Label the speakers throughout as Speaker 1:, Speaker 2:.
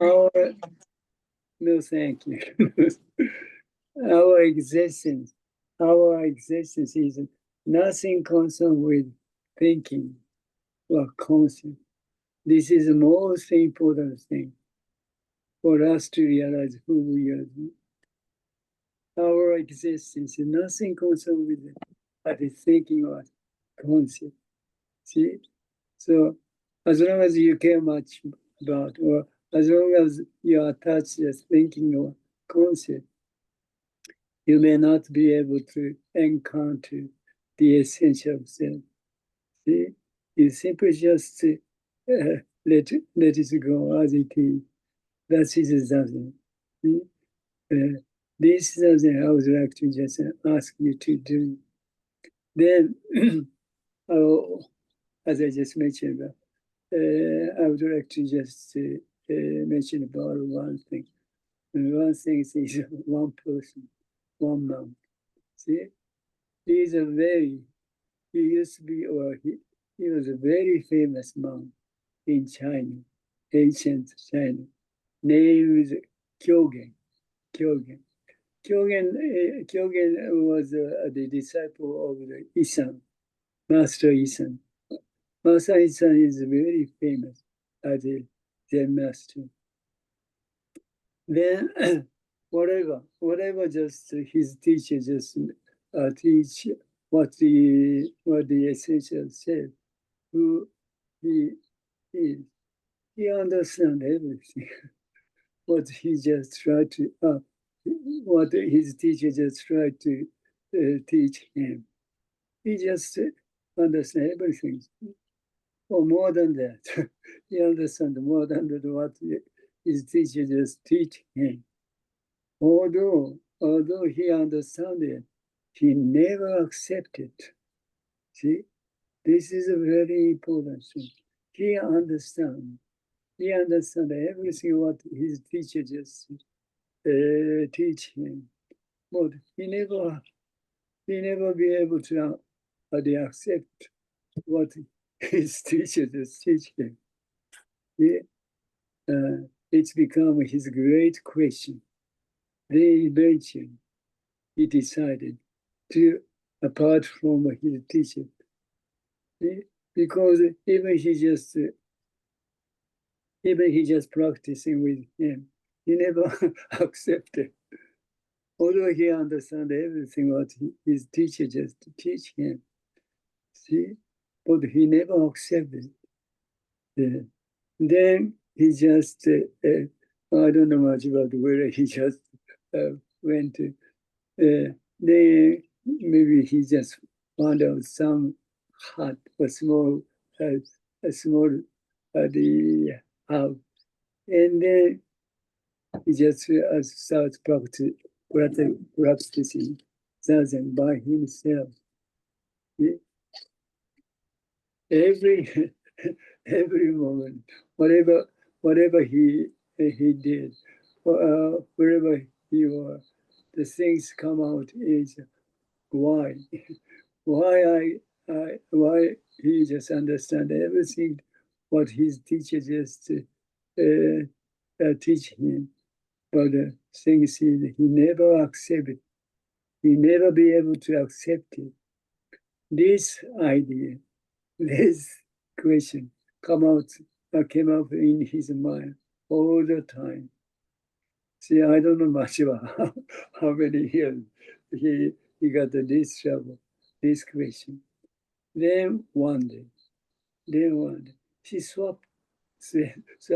Speaker 1: Our, no, thank you. Our existence, our existence is nothing concerned with thinking or concept. This is the most important thing for us to realize who we are. Our existence is nothing concerned with thinking or concept. See? So as long as you care much about, or as long as you are attached to thinking or concept, you may not be able to encounter the essential self. See? You simply just let it go as it is. That is something. See? This is something I would like to just ask you to do. Then, as I just mentioned, I would like to just mention about one thing. And one thing is one person, one monk. See, he is a very, he used to be, or he was a very famous monk in China, ancient China. Name is Kyogen. Kyogen. Kyogen was the disciple of the Isan, Master Isan. Master Isan is very famous as a Zen master. Then whatever just his teacher just teach what the essential said, who he is. He understand everything. What he just tried to what his teacher just tried to teach him. He just understand everything. Or more than that. He understand more than what his teacher just teach him. Although he understand it, he never accepted. See, this is a very important thing. He understand everything what his teacher just teach him, but he never be able to accept what his teacher just teach him. Yeah. It's become his great question. Then eventually he decided to, apart from his teacher, because even he just practicing with him, he never accepted. Although he understand everything what his teacher just teach him, see, but he never accepted. Then he just, I don't know much about where he just went to. Then maybe he just found out some hut, a small the house, and then he just starts practicing Zazen by himself. Every every moment, whatever he did, wherever he was, the things come out is why why he just understand everything what his teacher just teach him, but the thing is he never accepted. He never be able to accept it. This idea, this question came up in his mind all the time. See, I don't know much about how many years he got this trouble, this question. Then one day, she swept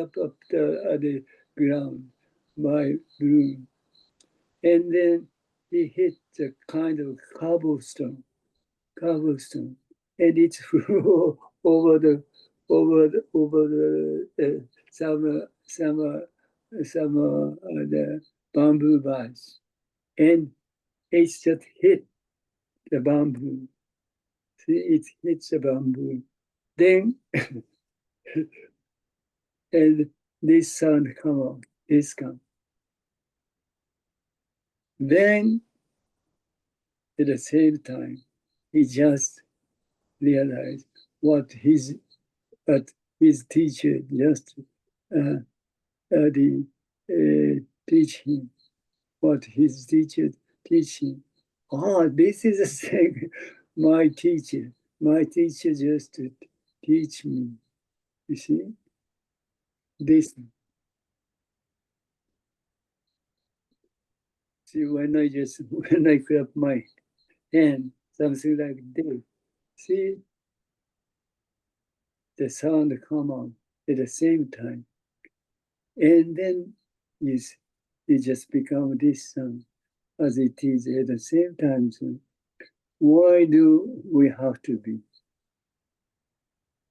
Speaker 1: up the ground by broom, and then he hit the kind of cobblestone, and it flew over the the bamboo bars, and it just hit the bamboo. See, it hits the bamboo. Then and this sound come out, this come. Then at the same time, he just realized what his teacher just teach him what his teacher teach him. This is the thing. My teacher just to teach me. You see, this. See, when I clap my hand, something like this. See, the sound come out at the same time, and then it just become this sound as it is at the same time. So why do we have to be?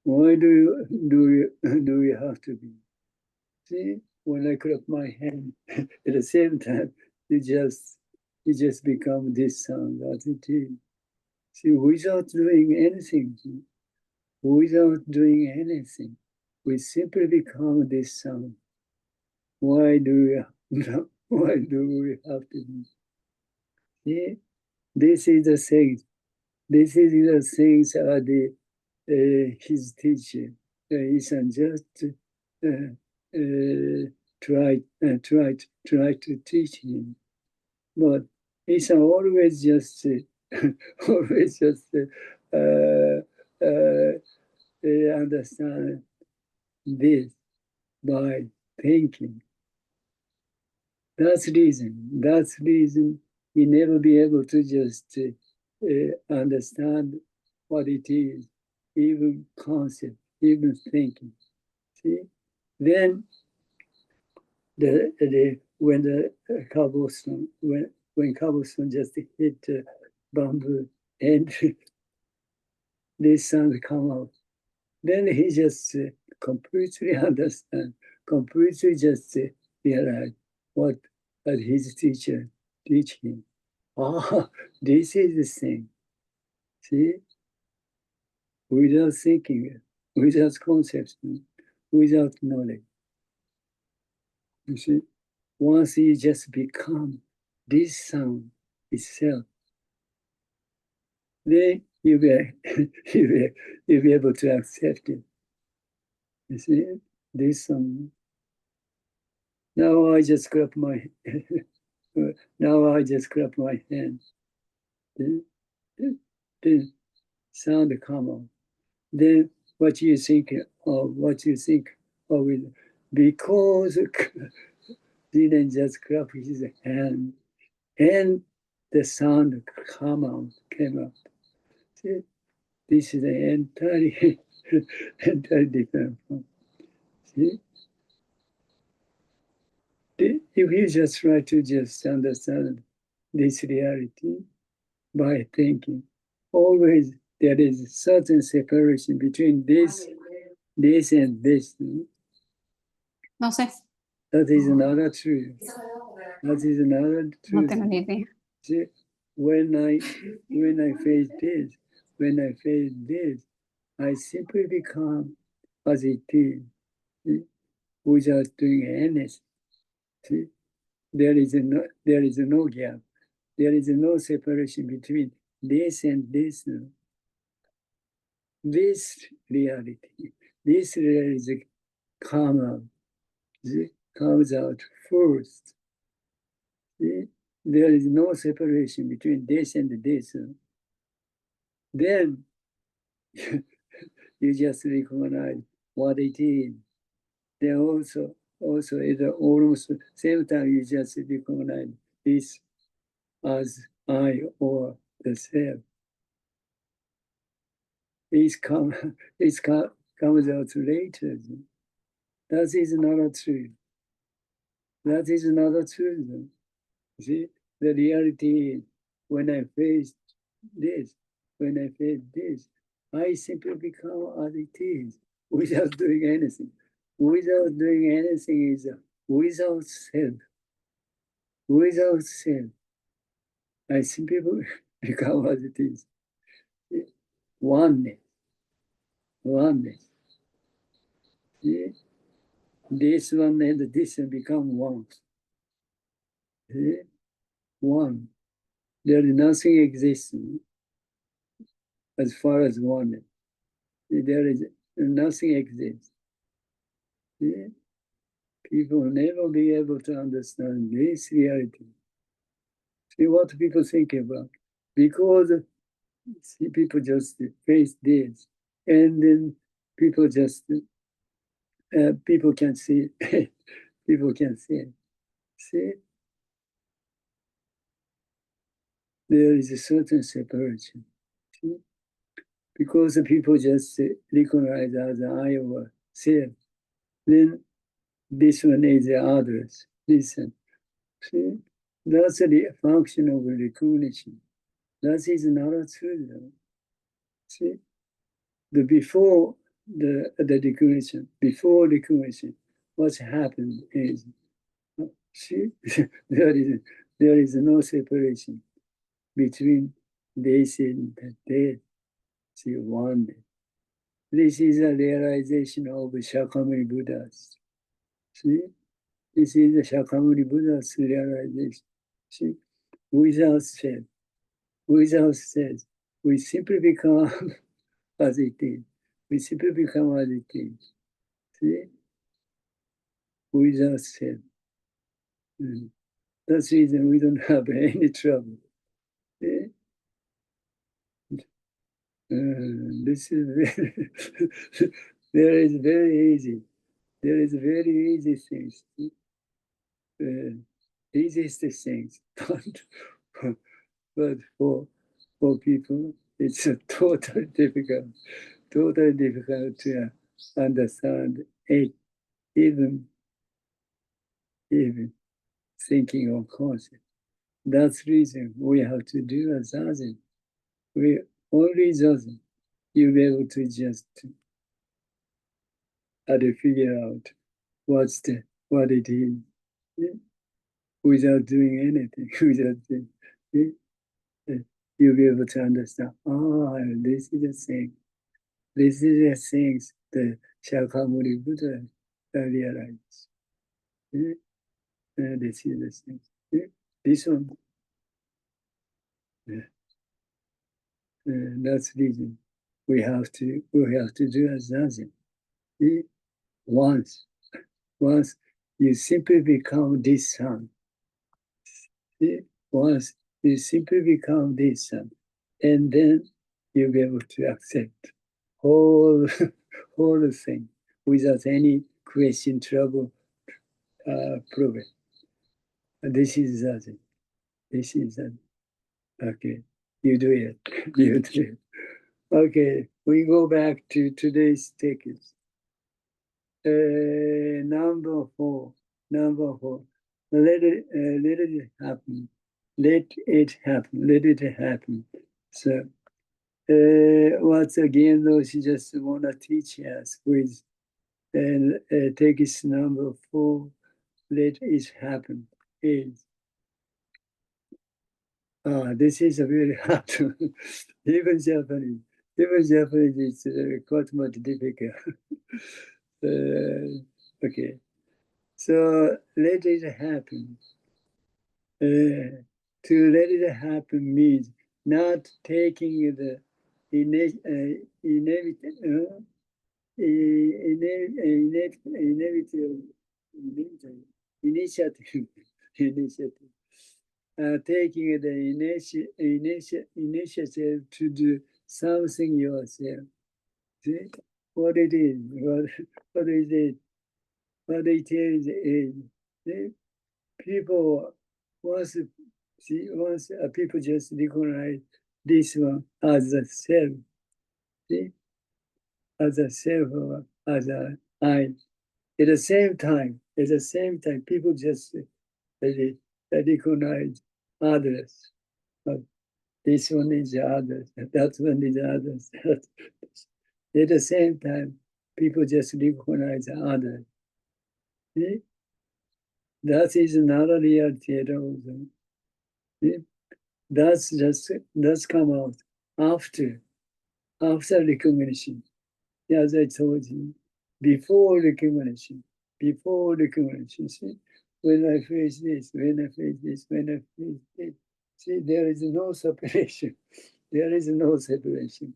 Speaker 1: Why do we have to be? See, when I clap my hand at the same time, it just become this sound as it is. See, without doing anything, we simply become this sound. Why do we have to be? See, this is the thing. This is the things his teacher. Isan just try to teach him, but Isan always just always just understand this by thinking. That's reason he never be able to just understand what it is, even concept, even thinking. See, then when the cobblestone when cobblestone just hit bamboo and this sound come out, then he just completely understand, completely just realize what his teacher teach him. This is the thing. See, without thinking, without conception, without knowledge. You see, once you just become this sound itself, then you'll be able to accept it. You see, this sound. Now I just clap my hand. The sound come out. Then what you think of it, because didn't just clap his hand, and the sound came out. See, this is an entirely different from. See, if you just try to just understand this reality by thinking, always there is a certain separation between this and this.
Speaker 2: No sé.
Speaker 1: That is another truth. That is another
Speaker 2: No
Speaker 1: truth.
Speaker 2: tengo ni idea.
Speaker 1: See, when I face this, I simply become as it is, see, without doing anything. See, there is no gap. There is no separation between this and this. This reality comes out first. See? There is no separation between this and this. Then you just recognize what it is. Then also at the almost same time you just recognize this as I or the self. It comes out later. That is another truth. That is another truth. See, the reality is when I face this, I simply become as it is without doing anything. Without doing anything is without self. Without self, I simply become as it is. Oneness. See? This one and this one become one. See? One. There is nothing existing as far as oneness. There is nothing exists. See? People will never be able to understand this reality. See what people think about. Because see, people just face this, and then people just people can see people can see. See, there is a certain separation. See? Because the people just recognize as I or self, then this one is the others. Listen, see, that's the function of recognition. That is not a truth. See, the before the recognition, before recognition, what's happened is, see, there is no separation between this and that. See, one. This is a realization of Shakyamuni Buddhas. See, this is the Shakyamuni Buddha's realization. See, without self, we simply become as it is. We simply become as it is. See, without self. That's the reason we don't have any trouble. See? This is very, there is very easy. There is very easy things. Easiest things, but for people, it's totally difficult to understand it, even thinking of concept. That's the reason we have to do a zazen. We only zazen, you'll be able to just figure out what it is, without doing anything, you'll be able to understand, this is the thing. This is the things the Shakyamuni Buddha realized. This is the thing. This one, that's the reason we have to do as nothing. Once you simply become this son. Once you simply become this son, and then you'll be able to accept whole thing without any question, trouble, problem. This is that. This is that. Okay, you do it. You do it. Okay, we go back to today's text. Number four. Let it happen. Let it happen. Let it happen. So, once again, though, she just want to teach us with text number 4. Let it happen. Is this is a very hard one. Even Japanese is quite much difficult. Okay, so let it happen. To let it happen means not taking the initiative, taking the initiative to do something yourself. See what it is, what is it? What it is see? People once people just recognize this one as a self, see? As a self or as a I. At the same time, people just recognize others. But this one is the others, that one is the others. At the same time, people just recognize others. See? That is not a reality at all. See? That's come out after recognition. As I told you, before recognition. See, when I face this, when I face this, see, there is no separation. There is no separation.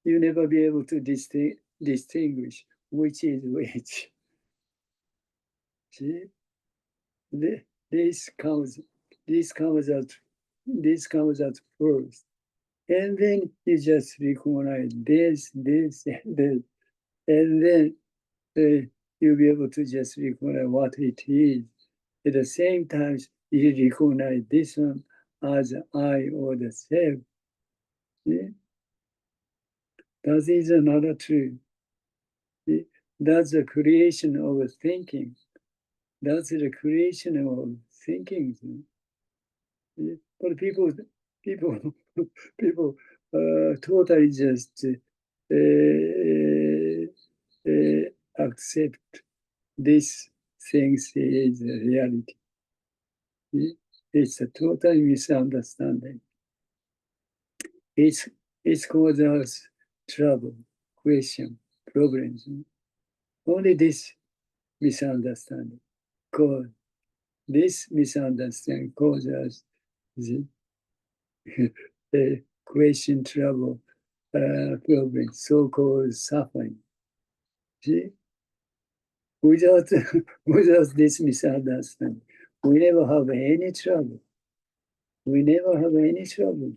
Speaker 1: You never be able to distinguish which is which. See, this comes out first, and then you just recognize this, and then you'll be able to just recognize what it is. At the same time, you recognize this one as I or the self. See? That is another truth. See? That's the creation of thinking. That's the creation of thinking. See? But people totally just accept this things is a reality. See? It's a total misunderstanding. It causes trouble, question, problems. Only this misunderstanding. Cause this misunderstanding causes the question, trouble, problem, so-called suffering. See? Without this misunderstanding, we never have any trouble. We never have any trouble.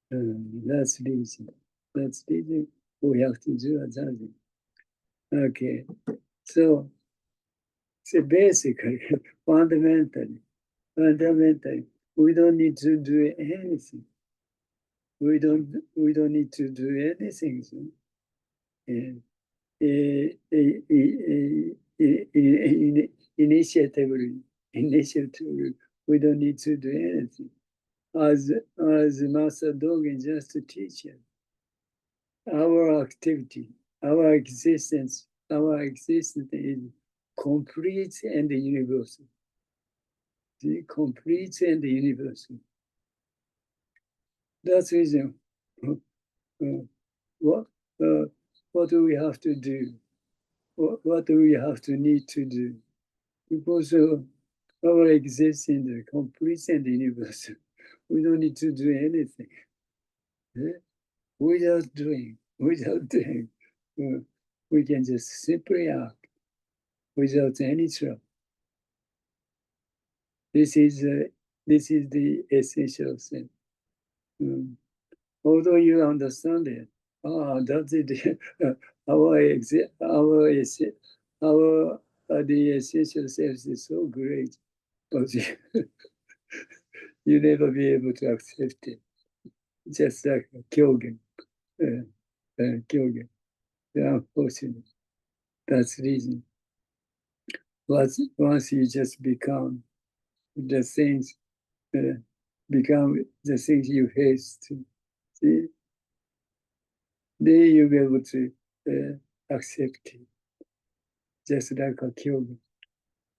Speaker 1: That's the reason. That's the reason we have to do that. Okay, so basically, fundamentally, we don't need to do anything. We don't need to do anything. So. Initiatively, we don't need to do anything. As Master Dogen just a teacher, our activity, our existence is complete and universal. The complete and universal. That's the reason. What do we have to do? What do we have to need to do? Because our existence is complete and universal. We don't need to do anything. Without doing, we can just simply act without any trouble. This is the essential thing. Although you understand it, that's it. The essential self is so great, but you never be able to accept it. Just like Kyogen. Kyogen. Unfortunately, that's the reason. Once you just become the things, become the things you face to, see, then you'll be able to accept it. Just like a Kyogen.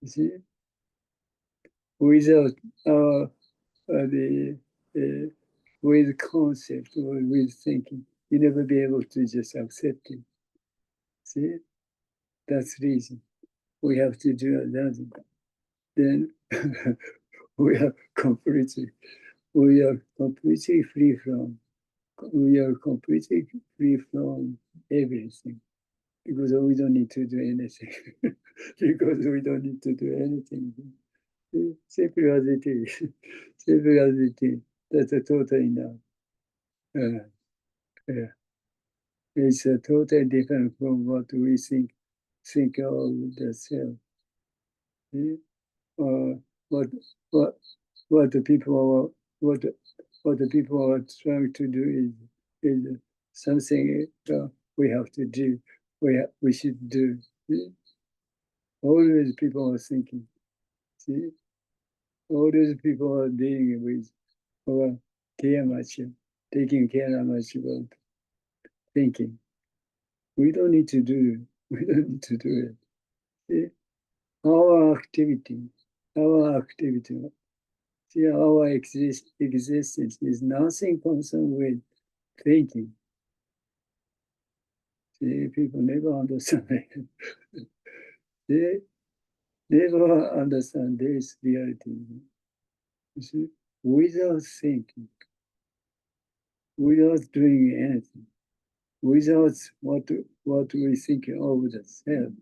Speaker 1: See, without with concept or with thinking, you never be able to just accept it. See, that's the reason we have to do that. Then we are completely free from everything because we don't need to do anything. Because we don't need to do anything. Simply as it is. Simply as it is. That's a totally enough. It's totally different from what we think of the self. What the people are trying to do is something we have to do. We should do. Always people are thinking. See, all those people are dealing with or taking care much about thinking. We don't need to do it. See, our activity, see, our existence is nothing concerned with thinking. See, people never understand it. They never understand this reality. You see, without thinking, without doing anything, without what we think of the self,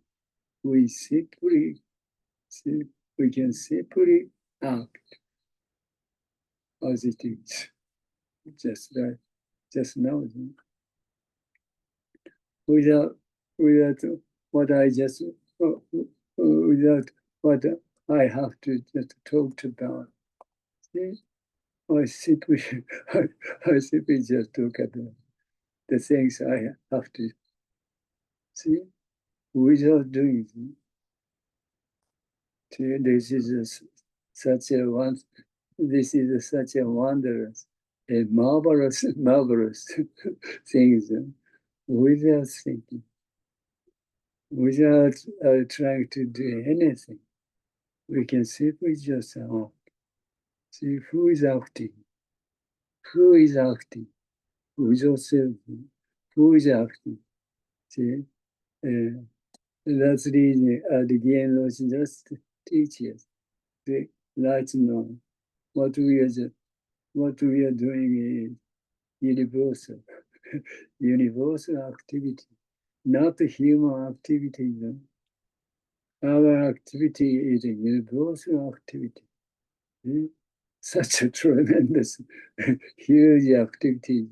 Speaker 1: we can simply act as it is, just like just now, without what I just without what I have to just talk about. See? I simply I simply just look at the things I have to see without doing it. See, such a one. This is such a wondrous, a marvelous things without thinking, without trying to do anything. We can simply just see who is acting, who is acting, who is observing, who is acting. See, that's the reason the Jinen Roshi just teaches the right now. What we are doing is universal, universal activity, not human activity. Our activity is a universal activity. Such a tremendous, huge activity.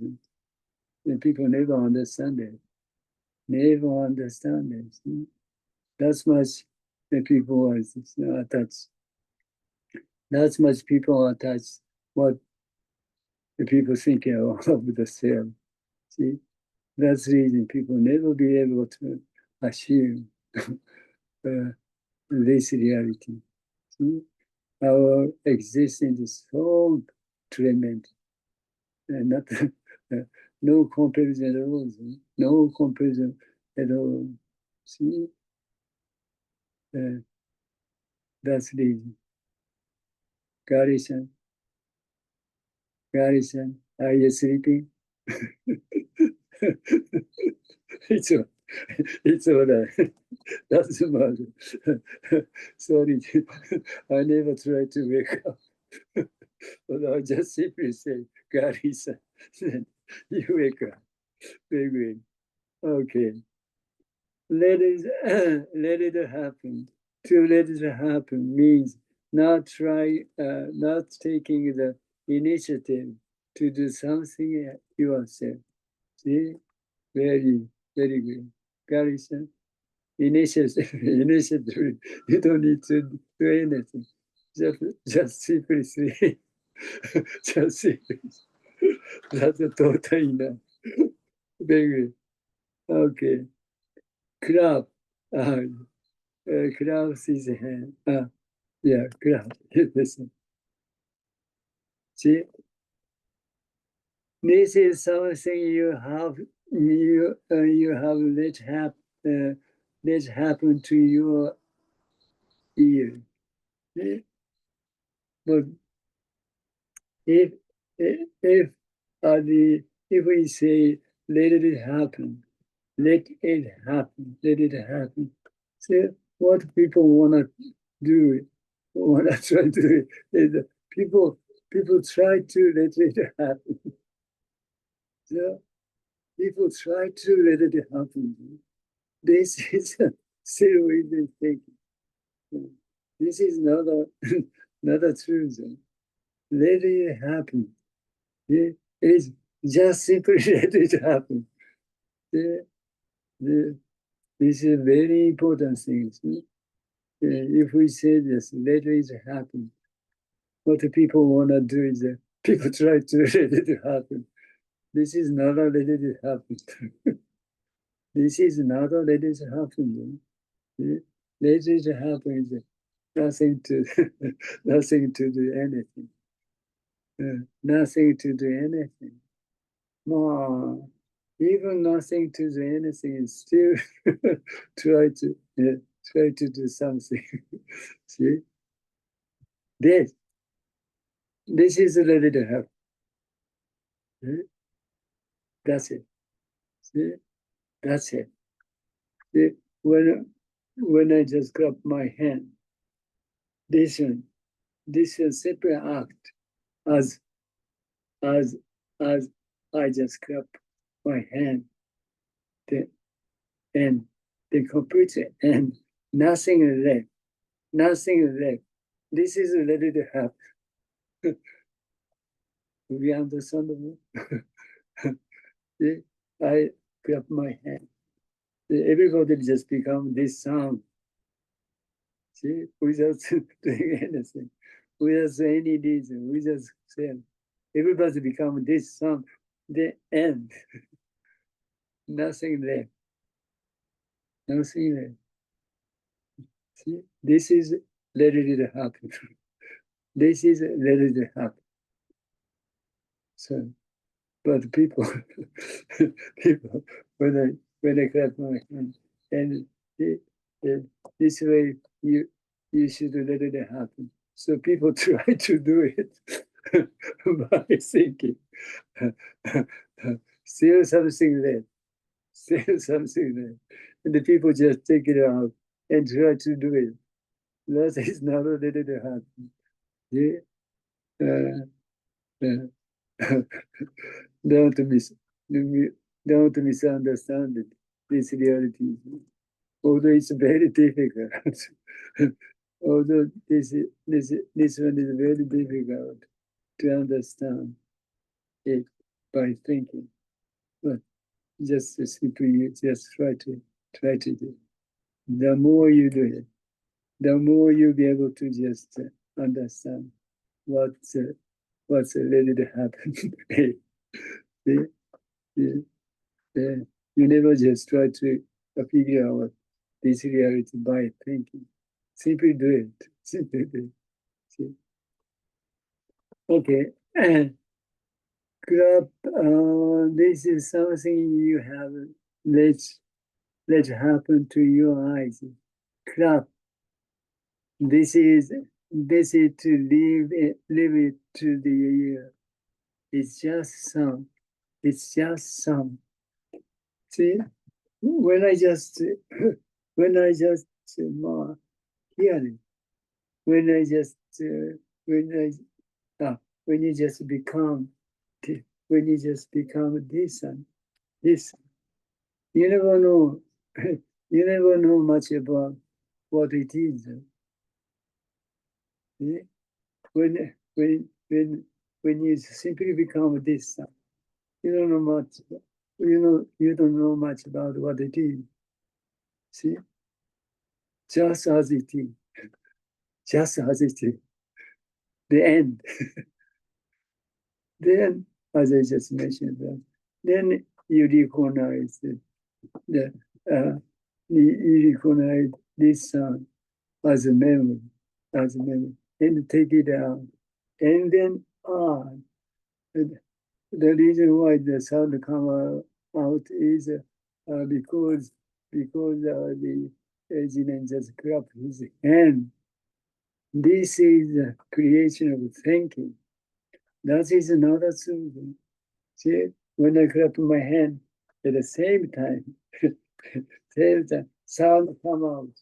Speaker 1: And people never understand it. Never understand it. That's much people are attached. That's much people are attached. What the people think of the self. See, that's the reason people never be able to assume this reality. See? Our existence is so tremendous, and not no comparison at all. See? No comparison at all. See, that's the reason. Gary-san, are you sleeping? It's all right. Doesn't matter. Sorry, I never try to wake up. But I just simply say, Gary-san, you wake up. Wake. Okay. Let it happen. To let it happen means not taking the initiative to do something yourself. See, very good. Gary-san, initiative. You don't need to do anything. Just simply say, just simply. That's totally enough. Very good. Okay. Clap. Clap his hand. Yeah, clap. Listen. See, this is something you have let happen to your ear. But if if if we say let it happen, let it happen. See what people wanna do, wanna try to do is people try to let it happen. So people try to let it happen. This is still within thinking. This is not a truth. Let it happen. It's just simply let it happen. This is a very important thing. If we say this, let it happen. What the people want to do is people try to let it happen. This is not a let it happen. This is not a let it happen. Let it happen is nothing to nothing to do anything. Nothing to do anything. No, even nothing to do anything is still try to do something. See, this is let it happen. That's it. See, that's it. See, when I just clap my hand, this one simply act as I just clap my hand, and the computer and Nothing left. Nothing left. This is ready to happen. We understand me? I clap my hand. Everybody just become this sound. See, without doing anything, without any reason, without saying, everybody become this sound. The end. Nothing left. Nothing left. See, this is ready to happen. This is ready to happen. So, but people, people, when I clap my hand, and this way you should let it happen. So people try to do it by thinking, still something there, still something there, and the people just take it out and try to do it. That is not let it happen. Yeah. Don't don't misunderstand it. This reality, although it's very difficult. Although this one is very difficult to understand it by thinking, but just simply just try to do. The more you do it, the more you'll be able to just understand what's ready to happen. Yeah, yeah, yeah. You never just try to figure out this reality by thinking. Simply do it. Simply do it. See? Okay. Club, this is something you have let happen to your eyes. Club. This is to leave it to the ear. It's just sound. It's just sound. See, when I just hear it, when I just when when you just become this, you never know. You never know much about what it is. Yeah? When you simply become this, you don't know much. You don't know much about what it is. See, just as it is, just as it is. The end. Then, as I just mentioned, then you recognize you recognize this sound as a memory, and take it out, and then on. The reason why the sound come out is because the Jinen just clapped his hand. This is the creation of thinking. That is another thing. See, when I clap my hand at the same time, sound come out.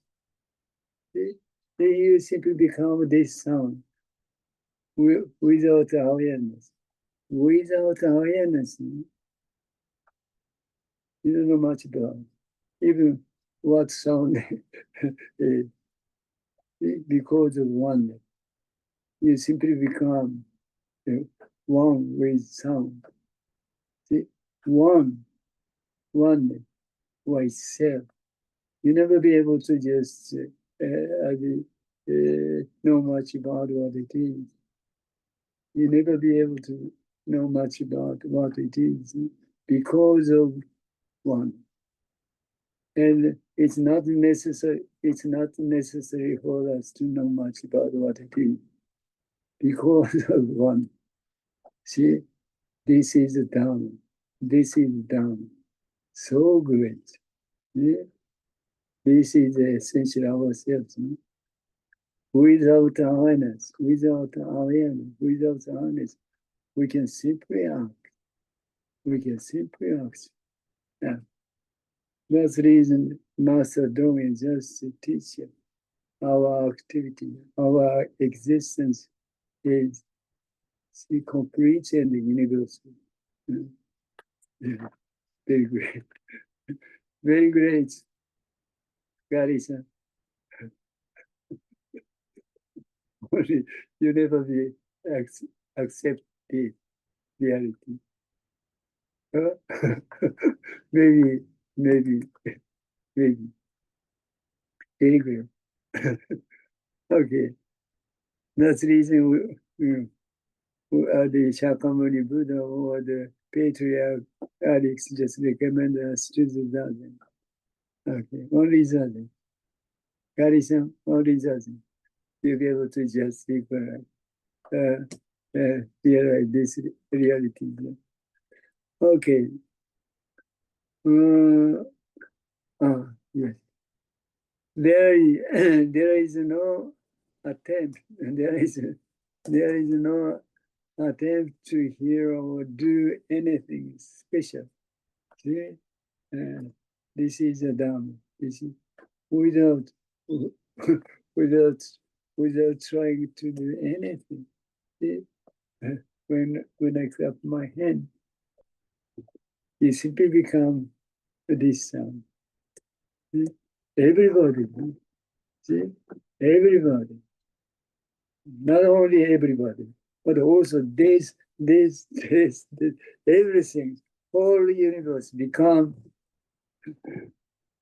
Speaker 1: See, then you simply become this sound without awareness. Without awareness, you don't know much about even what sound is. Because of oneness. You simply become one with sound. See, oneness, with self. You never be able to just know much about what it is. You never be able to know much about what it is because of one. And it's not necessary for us to know much about what it is because of one. See, this is down. This is down. So great. Yeah? This is the essential ourselves. No? Without awareness, we can simply act. We can simply act. Yeah. That's the reason Master Dogen just teach our activity, our existence is complete and universal. Yeah. Very great. Very great, Gary-san. you never be accept the reality. Maybe, maybe, maybe. Very good. Okay. That's the reason the Shakyamuni Buddha or the patriarch Alex just recommend us to do that. Okay, only that. Garrison, only that. You'll be able to just realize this reality. Okay. Yes. There is no attempt. There is no attempt to hear or do anything special. See? This is a Dharma. This is without without trying to do anything. See? When I clap my hand, it simply become this sound. See? Everybody, see? Everybody. Not only everybody, but also this, everything, whole universe become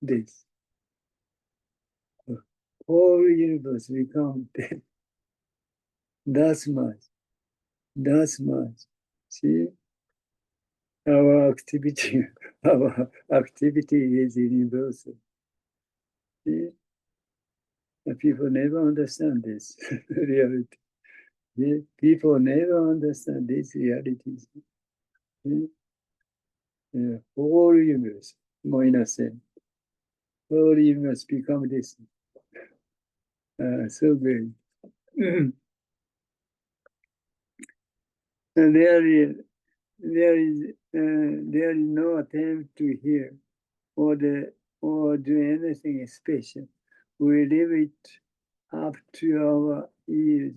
Speaker 1: this. Whole universe become this. That's much. That's much. See? Our activity is universal. See? And people never understand this reality. See? People never understand these realities. See? Yeah. Whole universe, more in a sense. Whole universe become this. So great. And there is no attempt to hear or do anything special. We leave it up to our ears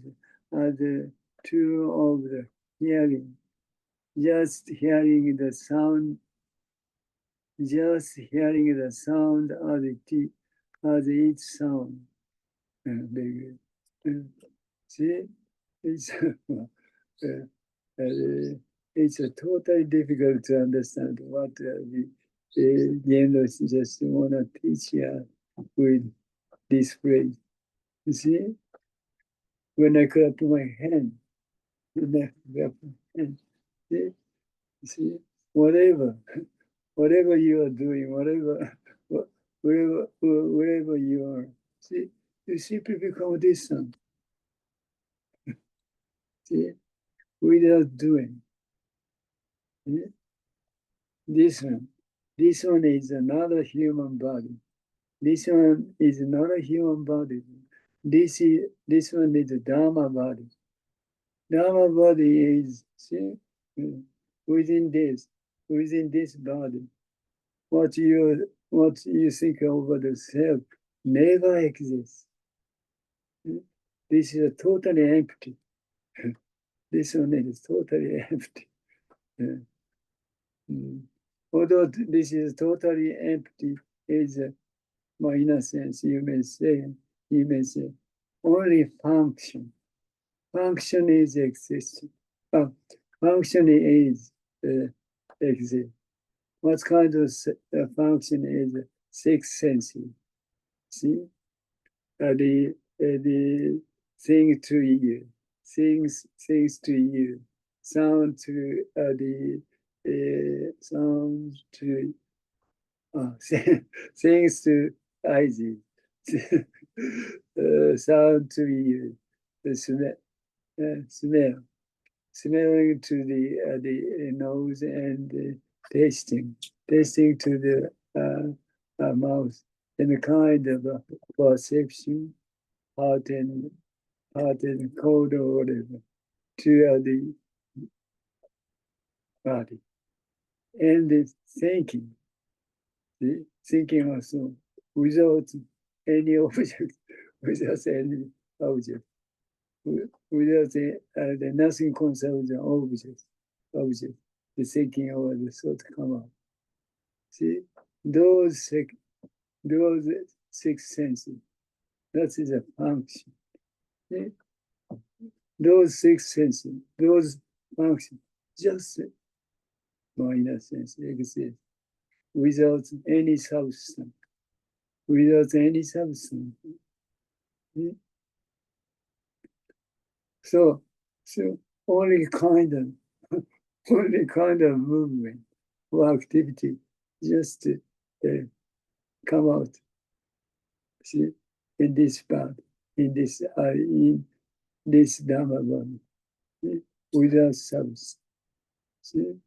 Speaker 1: as a tool of the hearing, just hearing the sound as each sound. See, it's totally difficult to understand what the Jinen just want to teach you with this phrase. You see, when I clap my hand, see, whatever you are doing, wherever you are, see, you simply become this one. See, without doing. See? This one is another human body. This one is not a human body. This one is a Dharma body. Dharma body is, see, within this body. What you think over the self never exists. This is totally empty. This one is totally empty. Although this is totally empty, is in a sense you may say only function. Function is existing. Function is exist. What kind of function is six senses? See, the thing to you, things to you, sound to sound to things to eyes, sound to you, smell, smelling to the nose, and tasting to the mouth, and a kind of perception, hot and cold or whatever, to the body, and the thinking also without any object, without nothing concerns the object, the thinking or the thought come out. See, those six senses, that is a function. See? those six senses, those functions, just minor sense exist without any substance, without any substance. So only kind of movement or activity just come out. See, in this path, in this Dharma body, without substance. See,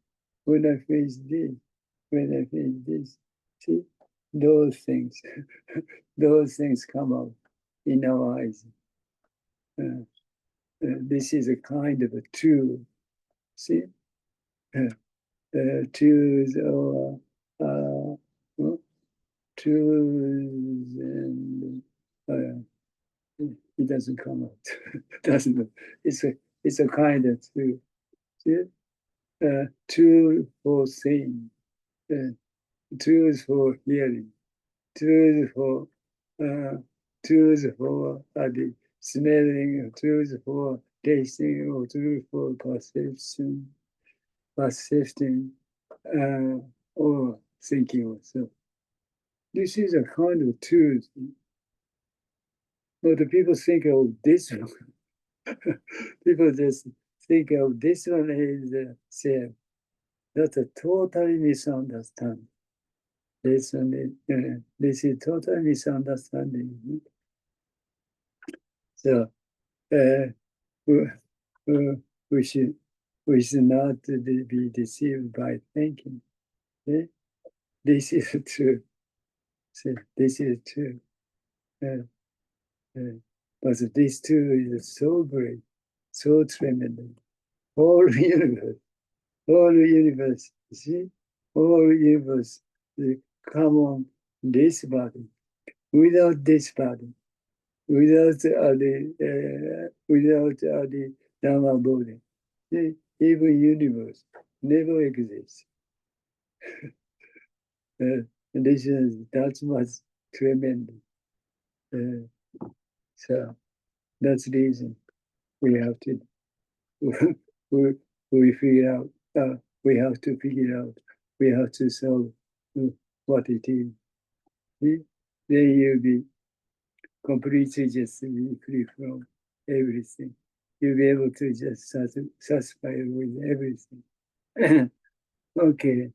Speaker 1: when I face this, see, those things, those things come out in our eyes. This is a kind of a tool. See, tools or tools, and it doesn't come out. Doesn't. It's a kind of tool. See, tool for seeing, tools for hearing, tools for the smelling, tools for tasting, or tools for perception, or thinking also. This is a kind of tool. But the people think of this one. People just think of this one is self. That's a totally misunderstanding. This is total misunderstanding. So we should not be deceived by thinking. This is true. See, this is true. But this too is so great, so tremendous. Whole universe, see, whole universe come on this body. Without this body, without the Dharma body, see, even universe never exists. This is that much tremendous. So that's the reason we have to we figure out. We have to figure out. We have to solve what it is. See? Then you'll be completely just be free from everything. You'll be able to just satisfy with everything. Okay.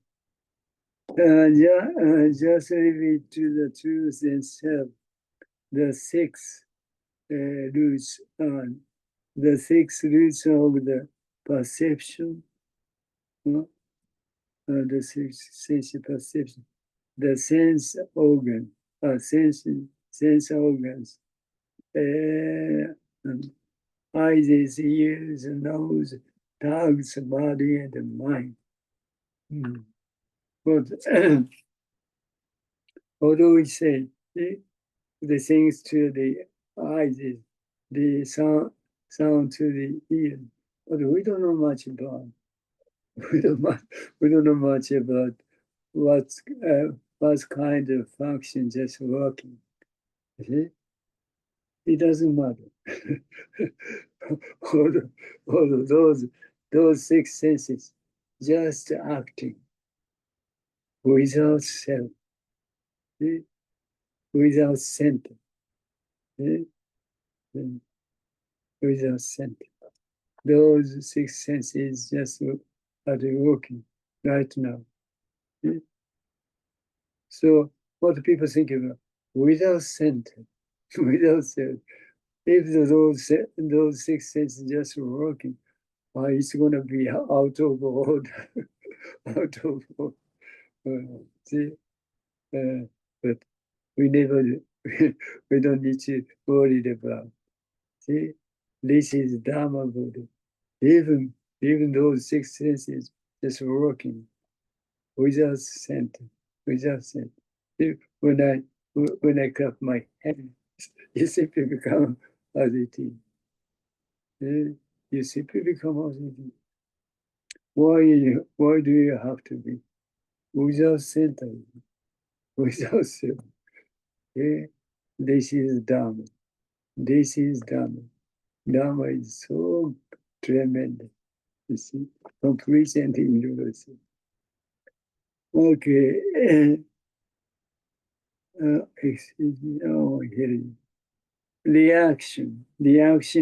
Speaker 1: Just leave it to the truth and self. The six roots on the six roots of the perception, the sense perception, the sense organ, sense organs, eyes, ears, nose, tongues, body, and mind. But although we say the things to the eyes, the sound to the ear, but we don't know much about. We don't know much about what kind of function just working. See? It doesn't matter. all of those six senses just acting without self, see? Without center, see? Without center. Those six senses just are working right now. See? So what do people think about? Without center, without self. If those six senses just working, it's going to be out of order, out of order. See, but we never, we don't need to worry about. See, this is Dharma Buddha. Even those six senses just working without center, without center. When I clap my hands, it simply become as it is. You simply become as it is. Why do you have to be without center, without self? This is Dharma. This is Dharma. Dharma is so tremendous. You see, complete and universal. Okay. Excuse me. Oh, here it is. The action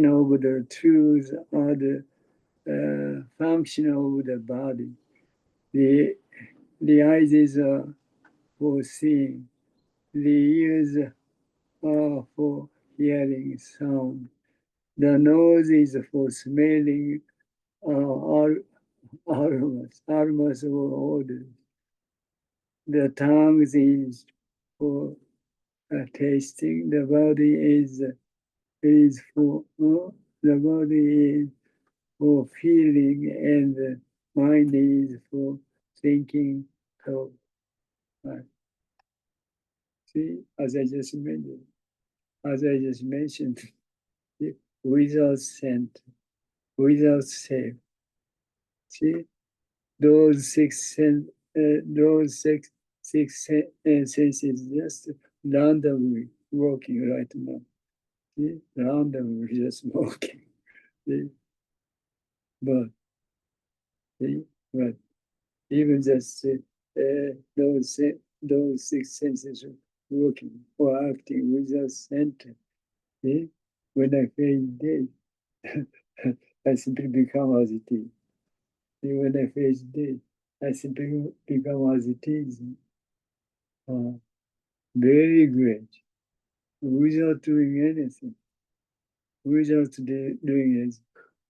Speaker 1: of the tools are the function of the body. The eyes is for seeing. The ears are for hearing sound. The nose is for smelling aromas or odors. The tongue is for tasting. The body is for the body is for feeling, and the mind is for thinking. So, see, as I just mentioned, without scent, without shape. See, those six senses just randomly working right now. See, randomly just working. See? But see, but even just those six senses working or acting without center. See? When I feel dead, I simply become as it is. See, when I face dead, I simply become as it is. Very great. Without doing anything, without doing it,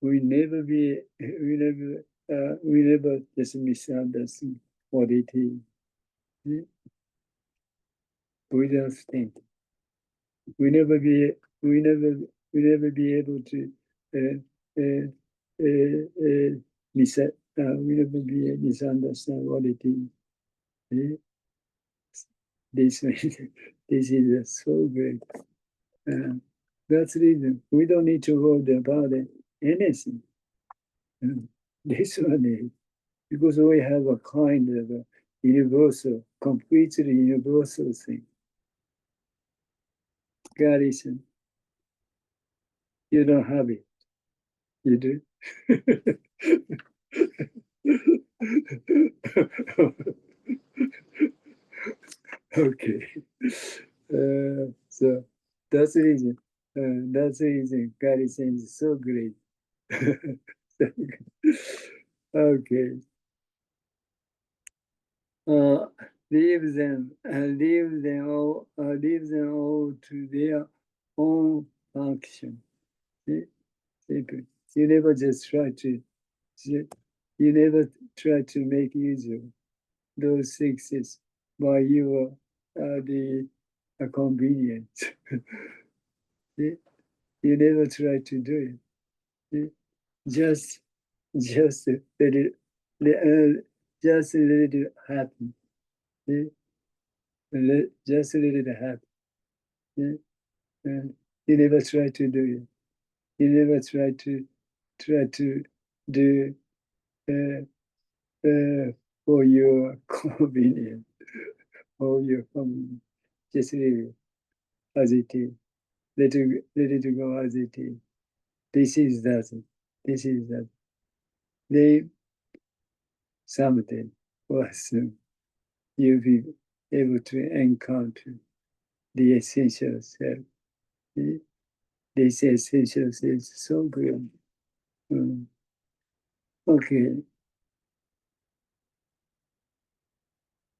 Speaker 1: we never just misunderstand what it is. Without thinking, we never be we never we never be able to uh, uh, we never be misunderstand what it is. This this is so great. That's the reason we don't need to worry about anything. This one is because we have a kind of a universal, completely universal thing. Garrison, you don't have it. You do? Okay. So that's the reason. That's the reason Garrison is so great. Okay. Leave them all to their own function. See? You never just try to, you never try to make use of those sixes by your the convenience. See? You never try to do it. See? Just let it, just let it happen. See? Just let it happen. See? And you never try to do it. You never try to do for your convenience or your convenience. Just leave it as it is. Let it go as it is. This is that. This is that. They someday or soon you'll be able to encounter the essential self. This essential self is so good. Okay.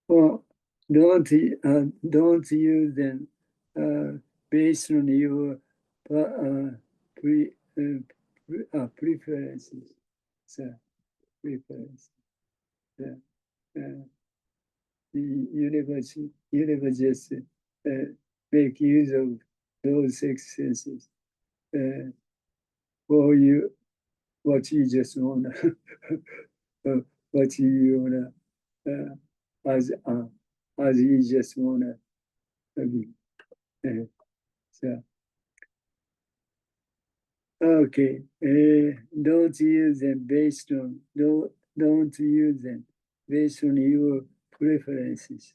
Speaker 1: Well, don't use them based on your pre, preferences. So, preference. Yeah. You never just make use of those six senses for you what you just wanna what you wanna as you just wanna be. So okay, don't use them based on don't use them based on your preferences.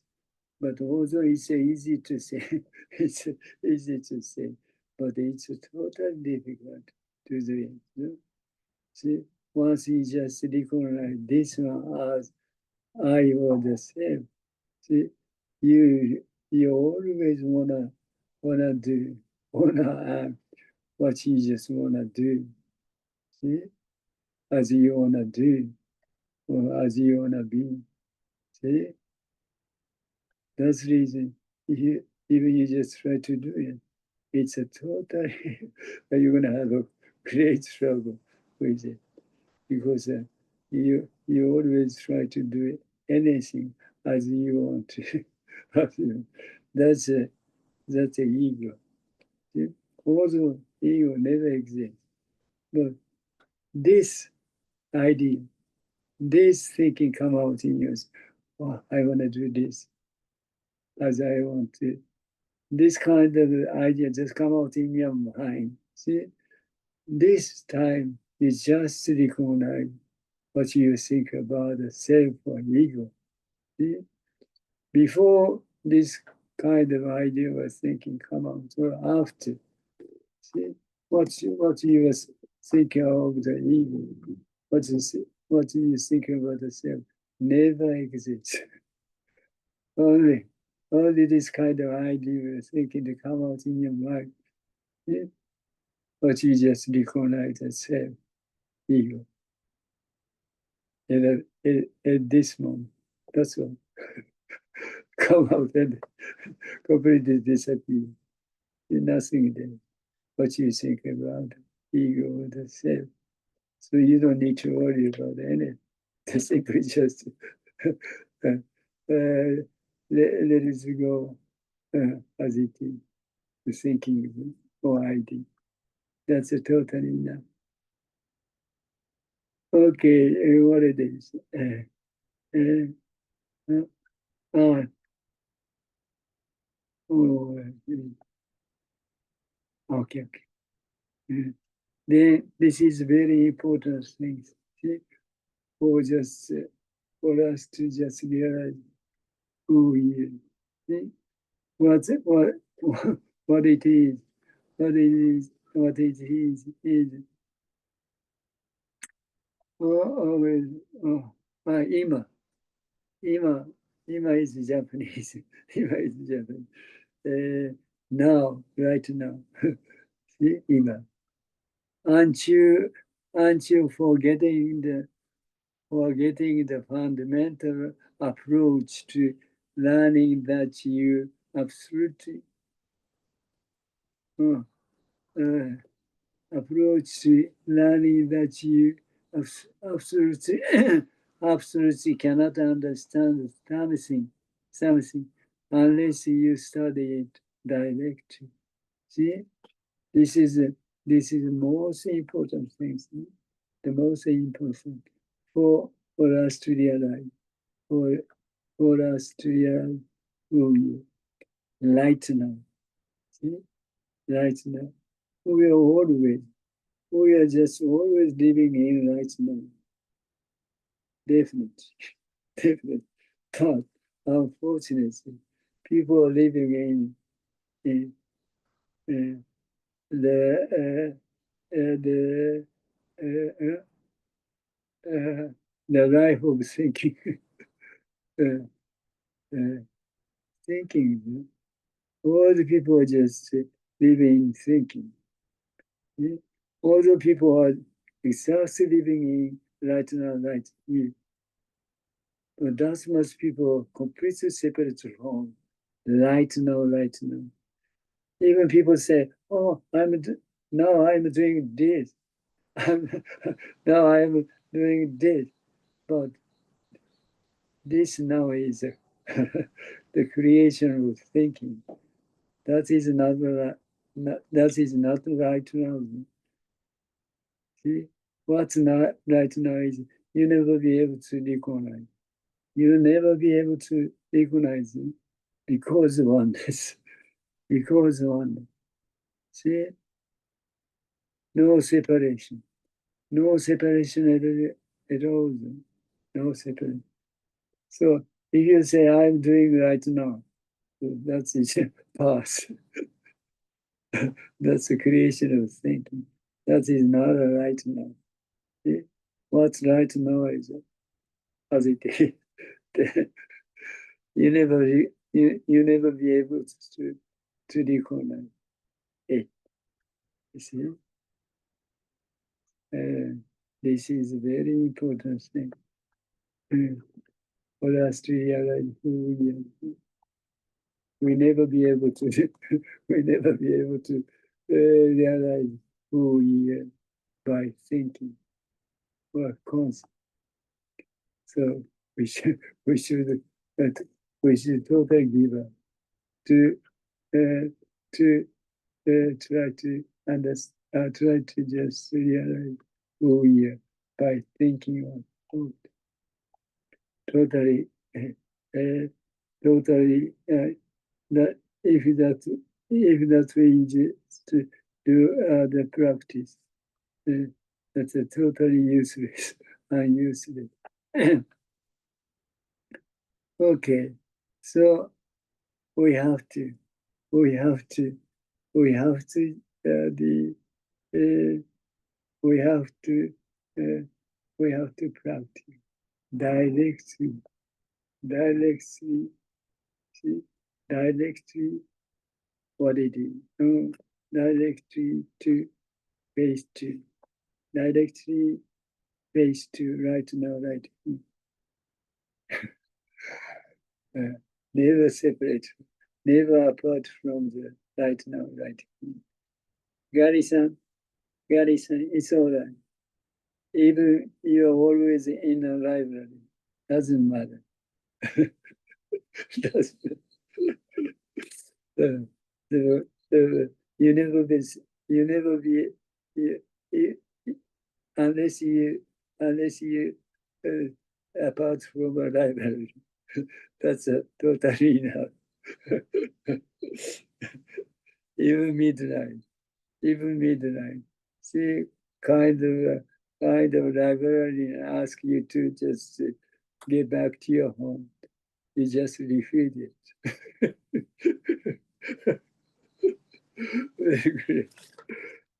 Speaker 1: But also it's easy to say, it's easy to say, but it's totally difficult to the end. See, once you just recognize this one as I or the self, see, you always wanna do, wanna act what you just wanna do. See, as you wanna do, or as you wanna be. See, that's the reason. Even you just try to do it, it's a total. You're gonna have a great trouble with it because you always try to do anything as you want to. that's a that's a ego. See? Although ego never exists, but this idea, this thinking come out in you. Oh, I want to do this as I want to. This kind of idea just come out in your mind. See, this time is just recognize what you think about the self or ego. See? Before this kind of idea or thinking come out, or after. See, what you was thinking of the ego, what you think about the self never exists. only this kind of idea or thinking to come out in your mind. See? But you just recognize the self, ego. And at this moment, that's all. Come out and completely disappear. Nothing there. What you think about ego or the self. So you don't need to worry about anything. Simply just let it go as it is, the thinking or idea. That's a totally enough. Okay, what it is. Oh, okay. Then this is very important thing. See? For just for us to just realize who we are. See? What it is, what it is always ima. Ima is Japanese. Ima is Japanese. Now, right now. See, ima. Aren't you forgetting the fundamental approach to learning that you absolutely approach to learning that you absolutely absolutely cannot understand something unless you study it directly. See, this is the most important thing. The most important for us to realize, for us to realize who we are right now. See? Right now. We are just always living in right now. Definitely. Definitely. But unfortunately, people are living in the life of thinking. Thinking. All the people are just living thinking. All the people are exactly living in right now, right here. But that much people completely separate from right now, right now. Even people say, "Oh, now I'm doing this. Now I'm doing this." But this now is the creation of thinking. That is not right now. See, what's not right now is you never be able to recognize. You'll never be able to recognize it because of oneness. Because of oneness. See, no separation. No separation at all. No separation. So if you say I'm doing right now, that's it. Past. That's the creation of thinking. that is not a right now. See? What's right now is as it is. You never be able to recognize it. You see? This is a very important thing for us to realize who we are. We never be able to realize who we are by thinking or concept. So we should totally give up to try to understand, try to just realize who we are by thinking on thought. Totally, that if that we just do the practice, that's a totally useless and useless. Okay, so we have to practice directly what it is. No, directly to face to, directly face to right now, right. Never separate, never apart from the right now, right. Gary-san, it's all right. Even you're always in a library, doesn't matter. You never be unless you apart from a library. That's totally enough. Even midnight. See, kind of librarian ask you to just get back to your home. You just refuse it. Very good.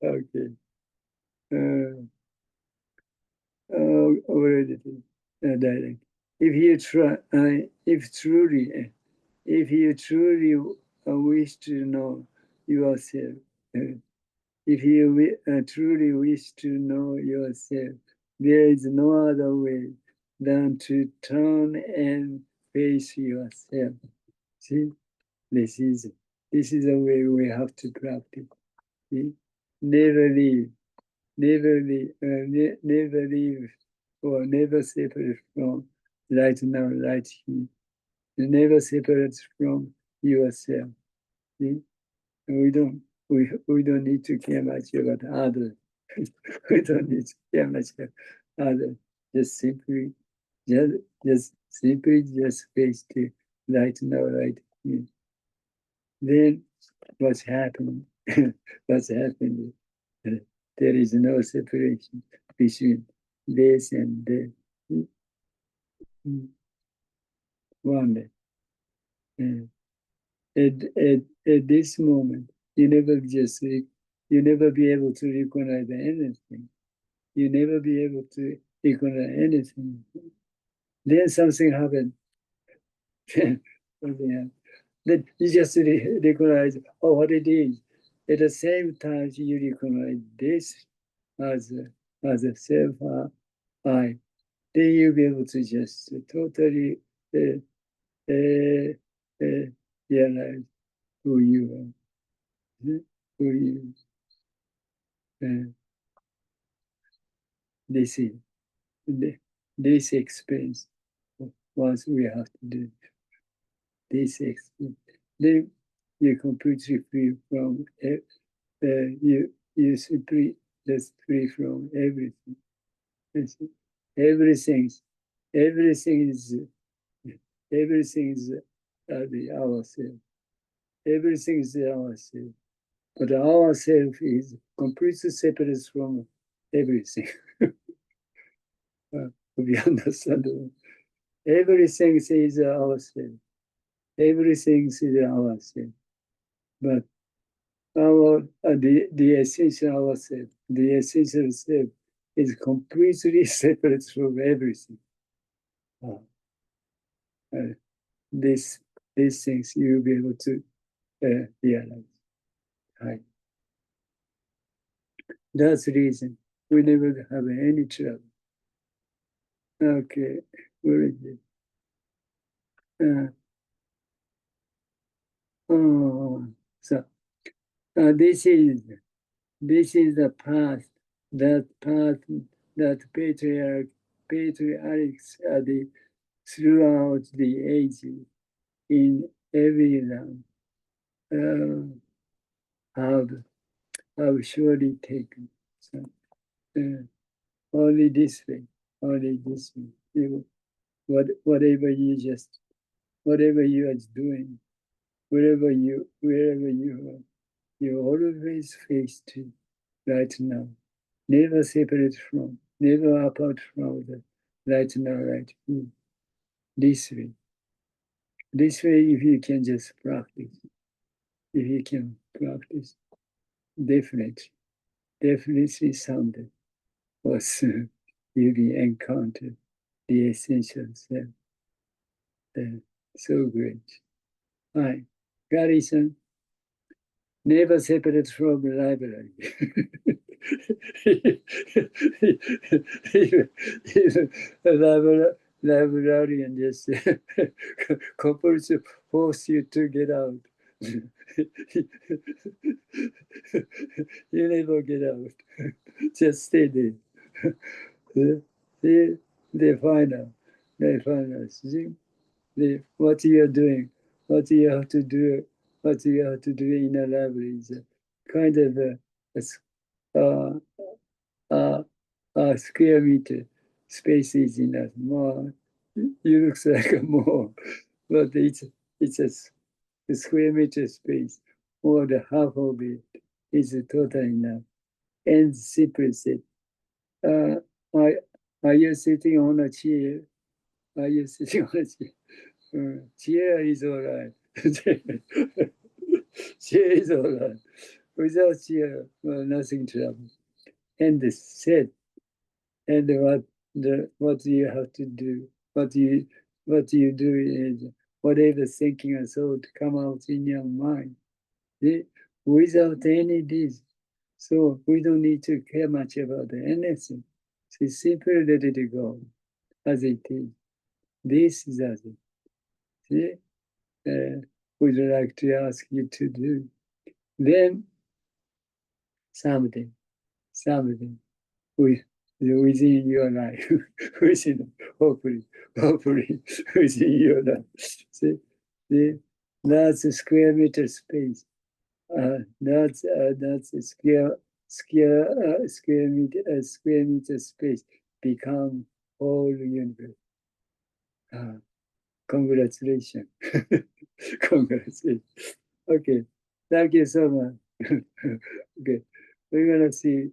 Speaker 1: Okay. Already direct. If you truly wish to know yourself, if you truly wish to know yourself, there is no other way than to turn and face yourself. See, this is the way we have to practice. See? Never leave, or never separate from right now, right here. Never separate from yourself. See? We don't need to care much about others. We don't need to care much about others. Just simply face to right now, right here. Then what's happening? What's happening? There is no separation between this and this. One day. At this moment, you never be able to recognize anything. You never be able to recognize anything. Then something happened. Then you just recognize what it is. At the same time, you recognize this as a self I. Then you'll be able to just totally realize who you are. Who you this is this experience once we have to do this experience. Then you're completely free from you simply just free from everything. Everything is the ourself. Everything is ourself. But ourself is completely separate from everything. To be understandable. Everything is ourself. Everything is ourself. But the essential ourself, the essential self is completely separate from everything. These things you'll be able to realize. Right. That's the reason we never have any trouble. Okay, where is it? So this is the path that patriarchs throughout the ages in every land have surely taken. So only this way. Whatever you are doing, wherever you are, you always face to right now. Never separate from, never apart from the right now, right here. This way. This way, if you can just practice, definitely someday, or soon, you'll be encountered the essential self. So great. Hi, Gary-san, never separate from the library. Librarian just compulsory force you to get out. You never get out. Just stay there. They find out. See? What you are doing, what you have to do in a library is kind of a square meter space is enough. More, you looks like a more, but it's a square meter space. More than half of it is total enough. And simply said, are you sitting on a chair? Are you sitting on a chair? Chair is all right. Chair is all right. Without chair, nothing trouble. And the set, and what you have to do, what you do is whatever thinking and thought come out in your mind, without any this. So we don't need to care much about anything. So simply let it go as it is. This is as it. See? Would like to ask you to do. Then someday, within your life, hopefully, within your life. See, that's a square meter space. That's a square meter space become whole universe. Congratulations. Congratulations. Okay. Thank you so much. Okay. We're gonna see